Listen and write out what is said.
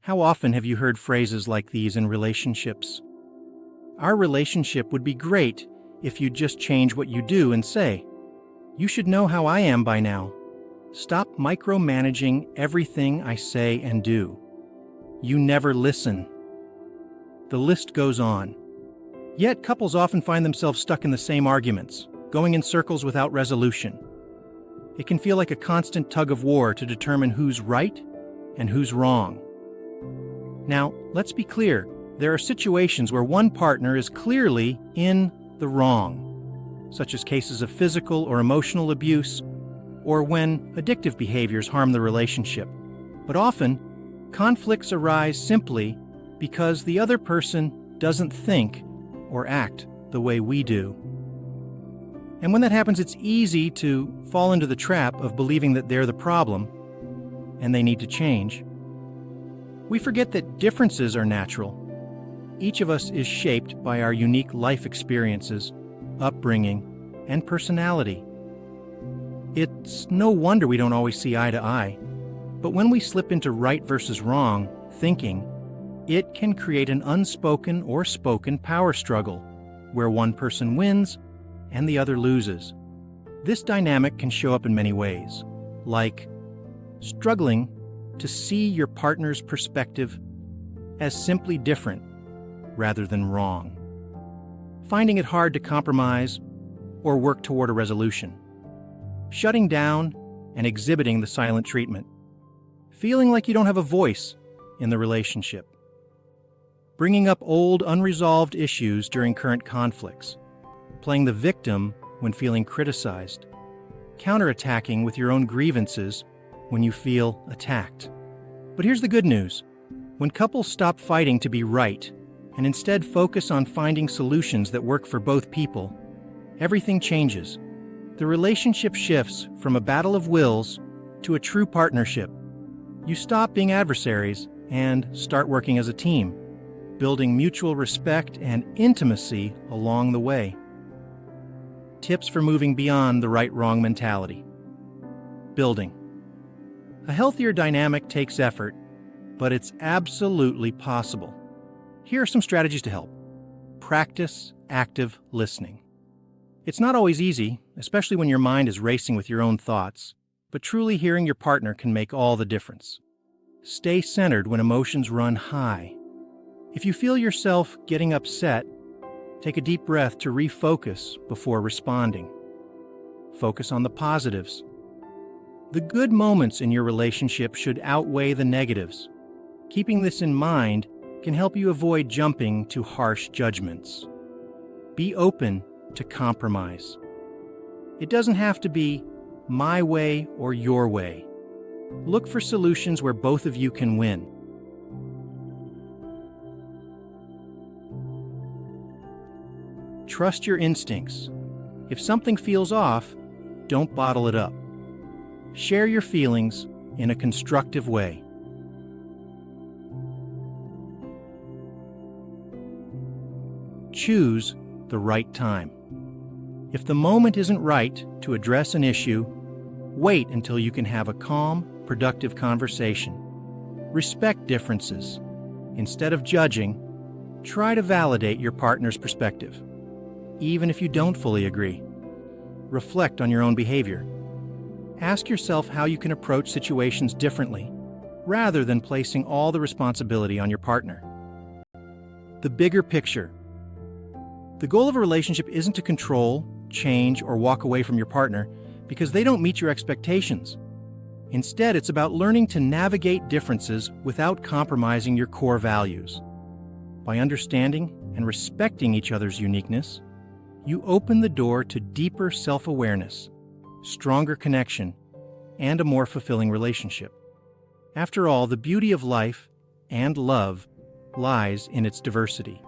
How often have you heard phrases like these in relationships? Our relationship would be great if you'd just change what you do and say, "You should know how I am by now. Stop micromanaging everything I say and do. You never listen." The list goes on. Yet couples often find themselves stuck in the same arguments, going in circles without resolution. It can feel like a constant tug of war to determine who's right and who's wrong. Now, let's be clear. There are situations where one partner is clearly in the wrong, such as cases of physical or emotional abuse, or when addictive behaviors harm the relationship. But often, conflicts arise simply because the other person doesn't think or act the way we do. And when that happens, it's easy to fall into the trap of believing that they're the problem and they need to change. We forget that differences are natural. Each of us is shaped by our unique life experiences, upbringing, and personality. It's no wonder we don't always see eye to eye. But when we slip into right versus wrong thinking, it can create an unspoken or spoken power struggle where one person wins and the other loses. This dynamic can show up in many ways, like struggling to see your partner's perspective as simply different rather than wrong, finding it hard to compromise or work toward a resolution, shutting down and exhibiting the silent treatment, feeling like you don't have a voice in the relationship, bringing up old unresolved issues during current conflicts, playing the victim when feeling criticized, counterattacking with your own grievances when you feel attacked. But here's the good news. When couples stop fighting to be right and instead focus on finding solutions that work for both people, everything changes. The relationship shifts from a battle of wills to a true partnership. You stop being adversaries and start working as a team, building mutual respect and intimacy along the way. Tips for moving beyond the right-wrong mentality. Building. A healthier dynamic takes effort, but it's absolutely possible. Here are some strategies to help. Practice active listening. It's not always easy, especially when your mind is racing with your own thoughts, but truly hearing your partner can make all the difference. Stay centered when emotions run high. If you feel yourself getting upset, take a deep breath to refocus before responding. Focus on the positives. The good moments in your relationship should outweigh the negatives. Keeping this in mind can help you avoid jumping to harsh judgments. Be open to compromise. It doesn't have to be my way or your way. Look for solutions where both of you can win. Trust your instincts. If something feels off, don't bottle it up. Share your feelings in a constructive way. Choose the right time. If the moment isn't right to address an issue, wait until you can have a calm, productive conversation. Respect differences. Instead of judging, try to validate your partner's perspective. Even if you don't fully agree, reflect on your own behavior. Ask yourself how you can approach situations differently, rather than placing all the responsibility on your partner. The bigger picture. The goal of a relationship isn't to control, change, or walk away from your partner because they don't meet your expectations. Instead, it's about learning to navigate differences without compromising your core values. By understanding and respecting each other's uniqueness, you open the door to deeper self-awareness, stronger connection, and a more fulfilling relationship. After all, the beauty of life and love lies in its diversity.